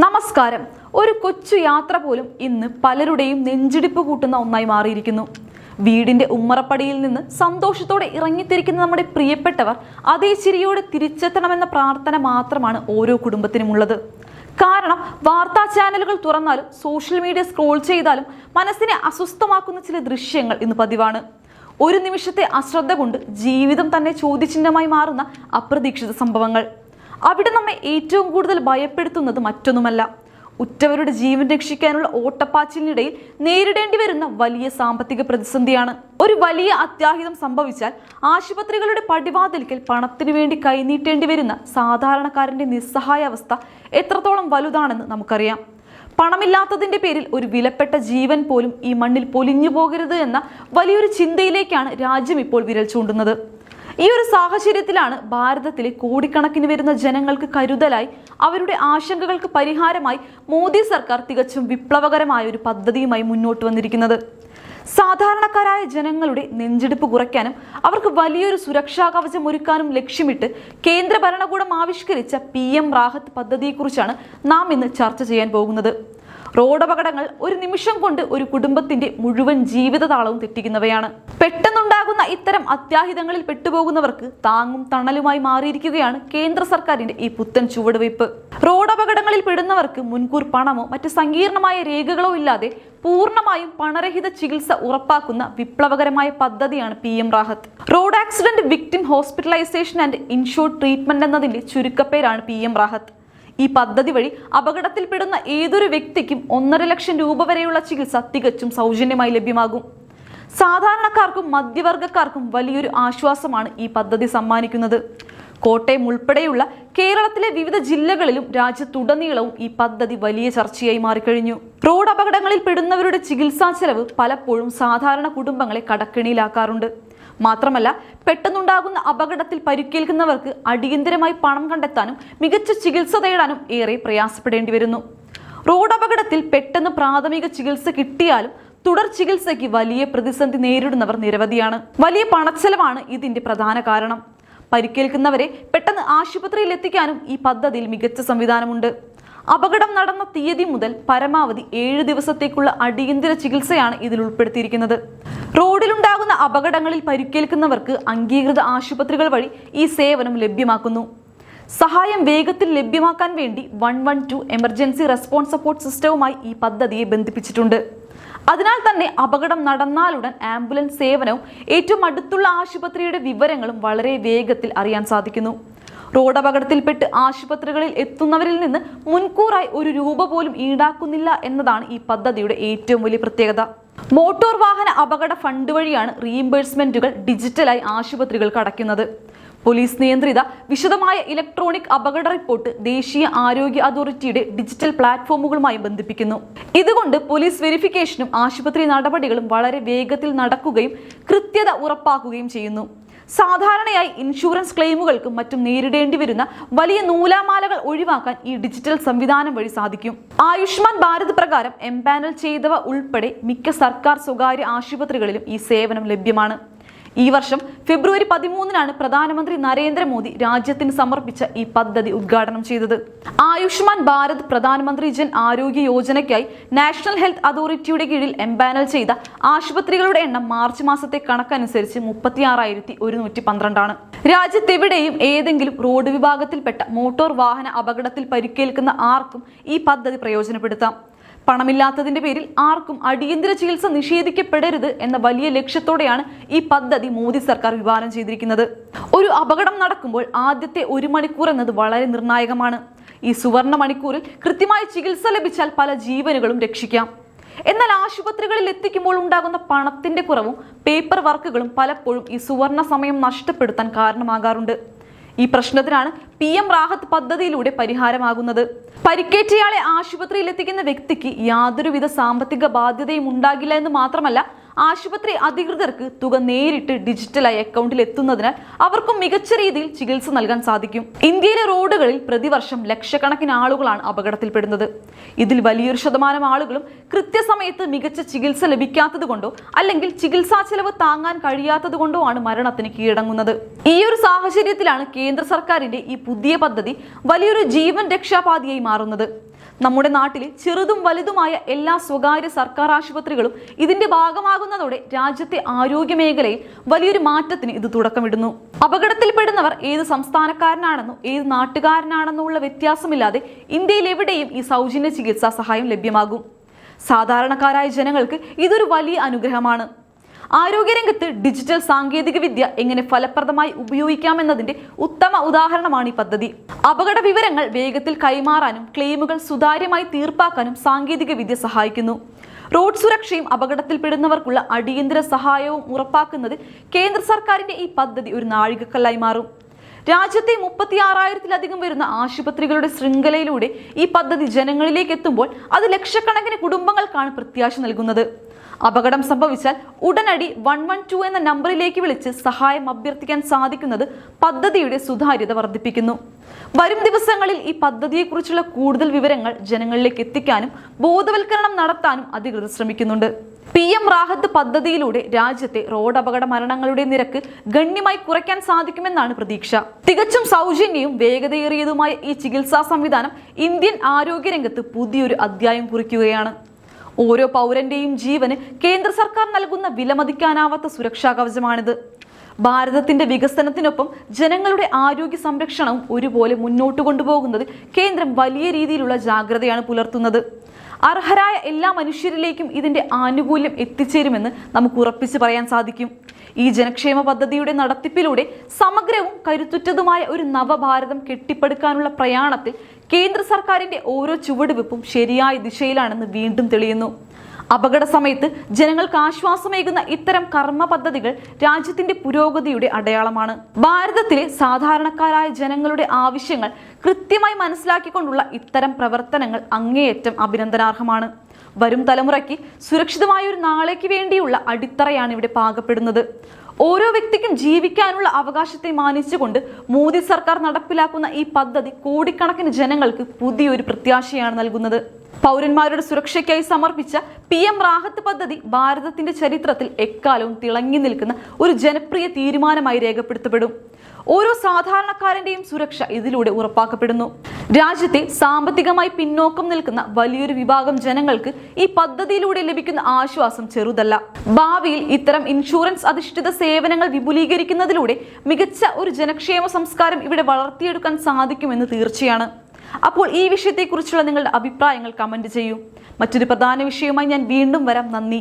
നമസ്കാരം. ഒരു കൊച്ചു യാത്ര പോലും ഇന്ന് പലരുടെയും നെഞ്ചിടിപ്പ് കൂട്ടുന്ന ഒന്നായി മാറിയിരിക്കുന്നു. വീടിന്റെ ഉമ്മറപ്പടിയിൽ നിന്ന് സന്തോഷത്തോടെ ഇറങ്ങിത്തിരിക്കുന്ന നമ്മുടെ പ്രിയപ്പെട്ടവർ അതേ ചിരിയോടെ തിരിച്ചെത്തണമെന്ന പ്രാർത്ഥന മാത്രമാണ് ഓരോ കുടുംബത്തിനുമുള്ളത്. കാരണം വാർത്താ ചാനലുകൾ തുറന്നാലും സോഷ്യൽ മീഡിയ സ്ക്രോൾ ചെയ്താലും മനസ്സിനെ അസ്വസ്ഥമാക്കുന്ന ചില ദൃശ്യങ്ങൾ ഇന്ന് പതിവാണ്. ഒരു നിമിഷത്തെ അശ്രദ്ധ കൊണ്ട് ജീവിതം തന്നെ ചോദ്യചിഹ്നമായി മാറുന്ന അപ്രതീക്ഷിത സംഭവങ്ങൾ. അവിടെ നമ്മെ ഏറ്റവും കൂടുതൽ ഭയപ്പെടുത്തുന്നത് മറ്റൊന്നുമല്ല, ഉറ്റവരുടെ ജീവൻ രക്ഷിക്കാനുള്ള ഓട്ടപ്പാച്ചിലിനിടയിൽ നേരിടേണ്ടി വരുന്ന വലിയ സാമ്പത്തിക പ്രതിസന്ധിയാണ്. ഒരു വലിയ അത്യാഹിതം സംഭവിച്ചാൽ ആശുപത്രികളുടെ പടിവാതിൽക്കൽ പണത്തിനു വേണ്ടി കൈനീട്ടേണ്ടി വരുന്ന സാധാരണക്കാരന്റെ നിസ്സഹായ അവസ്ഥ എത്രത്തോളം വലുതാണെന്ന് നമുക്കറിയാം. പണമില്ലാത്തതിന്റെ പേരിൽ ഒരു വിലപ്പെട്ട ജീവൻ പോലും ഈ മണ്ണിൽ പൊലിഞ്ഞു പോകരുത് എന്ന വലിയൊരു ചിന്തയിലേക്കാണ് രാജ്യം ഇപ്പോൾ വിരൽ ചൂണ്ടുന്നത്. ഈ ഒരു സാഹചര്യത്തിലാണ് ഭാരതത്തിലെ കോടിക്കണക്കിന് വരുന്ന ജനങ്ങൾക്ക് കരുതലായി, അവരുടെ ആശങ്കകൾക്ക് പരിഹാരമായി മോദി സർക്കാർ തികച്ചും വിപ്ലവകരമായ ഒരു പദ്ധതിയുമായി മുന്നോട്ട് വന്നിരിക്കുന്നത്. സാധാരണക്കാരായ ജനങ്ങളുടെ നെഞ്ചെടുപ്പ് കുറയ്ക്കാനും അവർക്ക് വലിയൊരു സുരക്ഷാ കവചം ഒരുക്കാനും ലക്ഷ്യമിട്ട് കേന്ദ്ര ഭരണകൂടം ആവിഷ്കരിച്ച PM റാഹത്ത് പദ്ധതിയെക്കുറിച്ചാണ് നാം ഇന്ന് ചർച്ച ചെയ്യാൻ പോകുന്നത്. റോഡപകടങ്ങൾ ഒരു നിമിഷം കൊണ്ട് ഒരു കുടുംബത്തിന്റെ മുഴുവൻ ജീവിതതാളവും തെറ്റിക്കുന്നവയാണ്. പെട്ടെന്നുണ്ടാകുന്ന ഇത്തരം അത്യാഹിതങ്ങളിൽ പെട്ടുപോകുന്നവർക്ക് താങ്ങും തണലുമായി മാറിയിരിക്കുകയാണ് കേന്ദ്ര സർക്കാരിന്റെ ഈ പുത്തൻ ചുവടുവയ്പ്. റോഡപകടങ്ങളിൽ പെടുന്നവർക്ക് മുൻകൂർ പണമോ മറ്റ് സങ്കീർണമായ രേഖകളോ ഇല്ലാതെ പൂർണ്ണമായും പണരഹിത ചികിത്സ ഉറപ്പാക്കുന്ന വിപ്ലവകരമായ പദ്ധതിയാണ് PM Rahat. Road accident victim hospitalisation and insured treatment എന്നതിന്റെ ചുരുക്കപ്പേരാണ് PM റാഹത്ത്. ഈ പദ്ധതി വഴി അപകടത്തിൽപ്പെടുന്ന ഏതൊരു വ്യക്തിക്കും 1.5 ലക്ഷം രൂപ വരെയുള്ള ചികിത്സ തികച്ചും സൗജന്യമായി ലഭ്യമാകും. സാധാരണക്കാർക്കും മധ്യവർഗക്കാർക്കും വലിയൊരു ആശ്വാസമാണ് ഈ പദ്ധതി സമ്മാനിക്കുന്നത്. കോട്ടയം ഉൾപ്പെടെയുള്ള കേരളത്തിലെ വിവിധ ജില്ലകളിലും രാജ്യത്തുടനീളവും ഈ പദ്ധതി വലിയ ചർച്ചയായി മാറിക്കഴിഞ്ഞു. റോഡ് അപകടങ്ങളിൽ പെടുന്നവരുടെ ചികിത്സാ ചെലവ് പലപ്പോഴും സാധാരണ കുടുംബങ്ങളെ കടക്കെണിയിലാക്കാറുണ്ട്. മാത്രമല്ല, പെട്ടെന്നുണ്ടാകുന്ന അപകടത്തിൽ പരിക്കേൽക്കുന്നവർക്ക് അടിയന്തരമായി പണം കണ്ടെത്താനും മികച്ച ചികിത്സ തേടാനും ഏറെ പ്രയാസപ്പെടേണ്ടി വരുന്നു. റോഡ് അപകടത്തിൽ പെട്ടെന്ന് പ്രാഥമിക ചികിത്സ കിട്ടിയാലും തുടർ ചികിത്സയ്ക്ക് വലിയ പ്രതിസന്ധി നേരിടുന്നവർ നിരവധിയാണ്. വലിയ പണച്ചെലവാണ് ഇതിന്റെ പ്രധാന കാരണം. പരിക്കേൽക്കുന്നവരെ പെട്ടെന്ന് ആശുപത്രിയിൽ എത്തിക്കാനും ഈ പദ്ധതിയിൽ മികച്ച സംവിധാനമുണ്ട്. അപകടം നടന്ന തീയതി മുതൽ പരമാവധി 7 ദിവസത്തേക്കുള്ള അടിയന്തര ചികിത്സയാണ് ഇതിൽ ഉൾപ്പെടുത്തിയിരിക്കുന്നത്. റോഡിലുണ്ടാകുന്ന അപകടങ്ങളിൽ പരിക്കേൽക്കുന്നവർക്ക് അംഗീകൃത ആശുപത്രികൾ വഴി ഈ സേവനം ലഭ്യമാക്കുന്നു. സഹായം വേഗത്തിൽ ലഭ്യമാക്കാൻ വേണ്ടി 112 എമർജൻസി റെസ്പോൺസ് സപ്പോർട്ട് സിസ്റ്റവുമായി ഈ പദ്ധതിയെ ബന്ധിപ്പിച്ചിട്ടുണ്ട്. അതിനാൽ തന്നെ അപകടം നടന്നാലുടൻ ആംബുലൻസ് സേവനവും ഏറ്റവും അടുത്തുള്ള ആശുപത്രിയുടെ വിവരങ്ങളും വളരെ വേഗത്തിൽ അറിയാൻ സാധിക്കുന്നു. റോഡ് അപകടത്തിൽപ്പെട്ട് ആശുപത്രികളിൽ എത്തുന്നവരിൽ നിന്ന് മുൻകൂറായി 1 രൂപ പോലും ഈടാക്കുന്നില്ല എന്നതാണ് ഈ പദ്ധതിയുടെ ഏറ്റവും വലിയ പ്രത്യേകത. മോട്ടോർ വാഹന അപകട ഫണ്ട് വഴിയാണ് റീഇംബേഴ്സ്മെന്റുകൾ ഡിജിറ്റലായി ആശുപത്രികൾക്ക് അടയ്ക്കുന്നത്. പോലീസ് നിയന്ത്രിത വിശദമായ ഇലക്ട്രോണിക് അപകട റിപ്പോർട്ട് ദേശീയ ആരോഗ്യ അതോറിറ്റിയുടെ ഡിജിറ്റൽ പ്ലാറ്റ്ഫോമുകളുമായി ബന്ധിപ്പിക്കുന്നു. ഇതുകൊണ്ട് പോലീസ് വെരിഫിക്കേഷനും ആശുപത്രി നടപടികളും വളരെ വേഗത്തിൽ നടക്കുകയും കൃത്യത ഉറപ്പാക്കുകയും ചെയ്യുന്നു. സാധാരണയായി ഇൻഷുറൻസ് ക്ലെയിമുകൾക്കും മറ്റും നേരിടേണ്ടി വരുന്ന വലിയ നൂലാമാലകൾ ഒഴിവാക്കാൻ ഈ ഡിജിറ്റൽ സംവിധാനം വഴി സാധിക്കും. ആയുഷ്മാൻ ഭാരത് പ്രകാരം എംപാനൽ ചെയ്തവ ഉൾപ്പെടെ മിക്ക സർക്കാർ സ്വകാര്യ ആശുപത്രികളിലും ഈ സേവനം ലഭ്യമാണ്. ഈ വർഷം ഫെബ്രുവരി 13-നാണ് പ്രധാനമന്ത്രി നരേന്ദ്രമോദി രാജ്യത്തിന് സമർപ്പിച്ച ഈ പദ്ധതി ഉദ്ഘാടനം ചെയ്തത്. ആയുഷ്മാൻ ഭാരത് പ്രധാനമന്ത്രി ജൻ ആരോഗ്യ യോജനയ്ക്കായി നാഷണൽ ഹെൽത്ത് അതോറിറ്റിയുടെ കീഴിൽ എംപാനൽ ചെയ്ത ആശുപത്രികളുടെ എണ്ണം മാർച്ച് മാസത്തെ കണക്കനുസരിച്ച് 36,112 ആണ്. രാജ്യത്തെവിടെയും ഏതെങ്കിലും റോഡ് വിഭാഗത്തിൽപ്പെട്ട മോട്ടോർ വാഹന അപകടത്തിൽ പരിക്കേൽക്കുന്ന ആർക്കും ഈ പദ്ധതി പ്രയോജനപ്പെടുത്താം. പണമില്ലാത്തതിന്റെ പേരിൽ ആർക്കും അടിയന്തര ചികിത്സ നിഷേധിക്കപ്പെടരുത് എന്ന വലിയ ലക്ഷ്യത്തോടെയാണ് ഈ പദ്ധതി മോദി സർക്കാർ വിഭാവനം ചെയ്തിരിക്കുന്നത്. ഒരു അപകടം നടക്കുമ്പോൾ ആദ്യത്തെ 1 മണിക്കൂർ എന്നത് വളരെ നിർണായകമാണ്. ഈ സുവർണ മണിക്കൂറിൽ കൃത്യമായി ചികിത്സ ലഭിച്ചാൽ പല ജീവനുകളും രക്ഷിക്കാം. എന്നാൽ ആശുപത്രികളിൽ എത്തിക്കുമ്പോൾ ഉണ്ടാകുന്ന പണത്തിന്റെ കുറവും പേപ്പർ വർക്കുകളും പലപ്പോഴും ഈ സുവർണ സമയം നഷ്ടപ്പെടുത്താൻ കാരണമാകാറുണ്ട്. ഈ പ്രശ്നത്തിനാണ് PM റാഹത്ത് പദ്ധതിയിലൂടെ പരിഹാരമാകുന്നത്. പരിക്കേറ്റയാളെ ആശുപത്രിയിൽ എത്തിക്കുന്ന വ്യക്തിക്ക് യാതൊരുവിധ സാമ്പത്തിക ബാധ്യതയും ഉണ്ടാകില്ല എന്ന് മാത്രമല്ല, ആശുപത്രി അധികൃതർക്ക് തുക നേരിട്ട് ഡിജിറ്റലായി അക്കൗണ്ടിൽ എത്തുന്നതിനാൽ അവർക്കും മികച്ച രീതിയിൽ ചികിത്സ നൽകാൻ സാധിക്കും. ഇന്ത്യയിലെ റോഡുകളിൽ പ്രതിവർഷം ലക്ഷക്കണക്കിന് ആളുകളാണ് അപകടത്തിൽപ്പെടുന്നത്. ഇതിൽ വലിയൊരു ശതമാനം ആളുകളും കൃത്യസമയത്ത് മികച്ച ചികിത്സ ലഭിക്കാത്തത് കൊണ്ടോ അല്ലെങ്കിൽ ചികിത്സാ ചെലവ് താങ്ങാൻ കഴിയാത്തത് കൊണ്ടോ ആണ് മരണത്തിന് കീഴടങ്ങുന്നത്. ഈ ഒരു സാഹചര്യത്തിലാണ് കേന്ദ്ര സർക്കാരിന്റെ ഈ പുതിയ പദ്ധതി വലിയൊരു ജീവൻ രക്ഷാപാതിയായി മാറുന്നത്. നമ്മുടെ നാട്ടിലെ ചെറുതും വലുതുമായ എല്ലാ സ്വകാര്യ സർക്കാർ ആശുപത്രികളും ഇതിന്റെ ഭാഗമാകുന്നതോടെ രാജ്യത്തെ ആരോഗ്യ മേഖലയിൽ വലിയൊരു മാറ്റത്തിന് ഇത് തുടക്കമിടുന്നു. അപകടത്തിൽപ്പെടുന്നവർ ഏത് സംസ്ഥാനക്കാരനാണെന്നോ ഏത് നാട്ടുകാരനാണെന്നോ ഉള്ള വ്യത്യാസമില്ലാതെ ഇന്ത്യയിൽ എവിടെയും ഈ സൗജന്യ ചികിത്സാ സഹായം ലഭ്യമാകും. സാധാരണക്കാരായ ജനങ്ങൾക്ക് ഇതൊരു വലിയ അനുഗ്രഹമാണ്. ആരോഗ്യരംഗത്ത് ഡിജിറ്റൽ സാങ്കേതിക വിദ്യ എങ്ങനെ ഫലപ്രദമായി ഉപയോഗിക്കാമെന്നതിന്റെ ഉത്തമ ഉദാഹരണമാണ് ഈ പദ്ധതി. അപകട വിവരങ്ങൾ വേഗത്തിൽ കൈമാറാനും ക്ലെയിമുകൾ സുതാര്യമായി തീർപ്പാക്കാനും സാങ്കേതിക വിദ്യ സഹായിക്കുന്നു. റോഡ് സുരക്ഷയും അപകടത്തിൽപ്പെടുന്നവർക്കുള്ള അടിയന്തര സഹായവും ഉറപ്പാക്കുന്നതിൽ കേന്ദ്ര സർക്കാരിന്റെ ഈ പദ്ധതി ഒരു നാഴികക്കല്ലായി മാറും. രാജ്യത്തെ 36,000-ലധികം വരുന്ന ആശുപത്രികളുടെ ശൃംഖലയിലൂടെ ഈ പദ്ധതി ജനങ്ങളിലേക്ക് എത്തുമ്പോൾ അത് ലക്ഷക്കണക്കിന് കുടുംബങ്ങൾക്കാണ് പ്രത്യാശ നൽകുന്നത്. അപകടം സംഭവിച്ചാൽ ഉടനടി 112 എന്ന നമ്പറിലേക്ക് വിളിച്ച് സഹായം അഭ്യർത്ഥിക്കാൻ സാധിക്കുന്നത് പദ്ധതിയുടെ സുതാര്യത വർദ്ധിപ്പിക്കുന്നു. വരും ദിവസങ്ങളിൽ ഈ പദ്ധതിയെക്കുറിച്ചുള്ള കൂടുതൽ വിവരങ്ങൾ ജനങ്ങളിലേക്ക് എത്തിക്കാനും ബോധവൽക്കരണം നടത്താനും അധികൃതർ ശ്രമിക്കുന്നുണ്ട്. PM റാഹത്ത് പദ്ധതിയിലൂടെ രാജ്യത്തെ റോഡ് അപകട മരണങ്ങളുടെ നിരക്ക് ഗണ്യമായി കുറയ്ക്കാൻ സാധിക്കുമെന്നാണ് പ്രതീക്ഷ. തികച്ചും സൗജന്യവും വേഗതയേറിയതുമായ ഈ ചികിത്സാ സംവിധാനം ഇന്ത്യൻ ആരോഗ്യരംഗത്ത് പുതിയൊരു അധ്യായം കുറിക്കുകയാണ്. ഓരോ പൗരന്റെയും ജീവന് കേന്ദ്ര സർക്കാർ നൽകുന്ന വിലമതിക്കാനാവാത്ത സുരക്ഷാ കവചമാണിത്. ഭാരതത്തിന്റെ വികസനത്തിനൊപ്പം ജനങ്ങളുടെ ആരോഗ്യ സംരക്ഷണവും ഒരുപോലെ മുന്നോട്ട് കൊണ്ടുപോകുന്നതിൽ കേന്ദ്രം വലിയ രീതിയിലുള്ള ജാഗ്രതയാണ് പുലർത്തുന്നത്. അർഹരായ എല്ലാ മനുഷ്യരിലേക്കും ഇതിന്റെ ആനുകൂല്യം എത്തിച്ചേരുമെന്ന് നമുക്ക് ഉറപ്പിച്ച് പറയാൻ സാധിക്കും. ഈ ജനക്ഷേമ പദ്ധതിയുടെ നടത്തിപ്പിലൂടെ സമഗ്രവും കരുത്തുറ്റതുമായ ഒരു നവഭാരതം കെട്ടിപ്പടുക്കാനുള്ള പ്രയാണത്തിൽ കേന്ദ്ര സർക്കാരിന്റെ ഓരോ ചുവടുവെപ്പും ശരിയായ ദിശയിലാണെന്ന് വീണ്ടും തെളിയുന്നു. അപകട സമയത്ത് ജനങ്ങൾക്ക് ആശ്വാസമേകുന്ന ഇത്തരം കർമ്മ പദ്ധതികൾ രാജ്യത്തിന്റെ പുരോഗതിയുടെ അടയാളമാണ്. ഭാരതത്തിലെ സാധാരണക്കാരായ ജനങ്ങളുടെ ആവശ്യങ്ങൾ കൃത്യമായി മനസ്സിലാക്കിക്കൊണ്ടുള്ള ഇത്തരം പ്രവർത്തനങ്ങൾ അങ്ങേയറ്റം അഭിനന്ദനാർഹമാണ്. വരും തലമുറയ്ക്ക് സുരക്ഷിതമായ ഒരു നാളേക്ക് വേണ്ടിയുള്ള അടിത്തറയാണ് ഇവിടെ പാകപ്പെടുന്നത്. ഓരോ വ്യക്തിക്കും ജീവിക്കാനുള്ള അവകാശത്തെ മാനിച്ചുകൊണ്ട് മോദി സർക്കാർ നടപ്പിലാക്കുന്ന ഈ പദ്ധതി കോടിക്കണക്കിന് ജനങ്ങൾക്ക് പുതിയൊരു പ്രത്യാശയാണ് നൽകുന്നത്. പൗരന്മാരുടെ സുരക്ഷയ്ക്കായി സമർപ്പിച്ച PM റാഹത്ത് പദ്ധതി ഭാരതത്തിന്റെ ചരിത്രത്തിൽ എക്കാലവും തിളങ്ങി നിൽക്കുന്ന ഒരു ജനപ്രിയ തീരുമാനമായി രേഖപ്പെടുത്തപ്പെടും. ഓരോ സാധാരണക്കാരന്റെയും സുരക്ഷ ഇതിലൂടെ ഉറപ്പാക്കപ്പെടുന്നു. രാജ്യത്തെ സാമ്പത്തികമായി പിന്നോക്കം നിൽക്കുന്ന വലിയൊരു വിഭാഗം ജനങ്ങൾക്ക് ഈ പദ്ധതിയിലൂടെ ലഭിക്കുന്ന ആശ്വാസം ചെറുതല്ല. ഭാവിയിൽ ഇത്തരം ഇൻഷുറൻസ് അധിഷ്ഠിത സേവനങ്ങൾ വിപുലീകരിക്കുന്നതിലൂടെ മികച്ച ഒരു ജനക്ഷേമ സംസ്കാരം ഇവിടെ വളർത്തിയെടുക്കാൻ സാധിക്കുമെന്ന് തീർച്ചയാണ്. അപ്പോൾ ഈ വിഷയത്തെക്കുറിച്ചുള്ള നിങ്ങളുടെ അഭിപ്രായങ്ങൾ കമന്റ് ചെയ്യൂ. മറ്റൊരു പ്രധാന വിഷയവുമായി ഞാൻ വീണ്ടും വരാം. നന്ദി.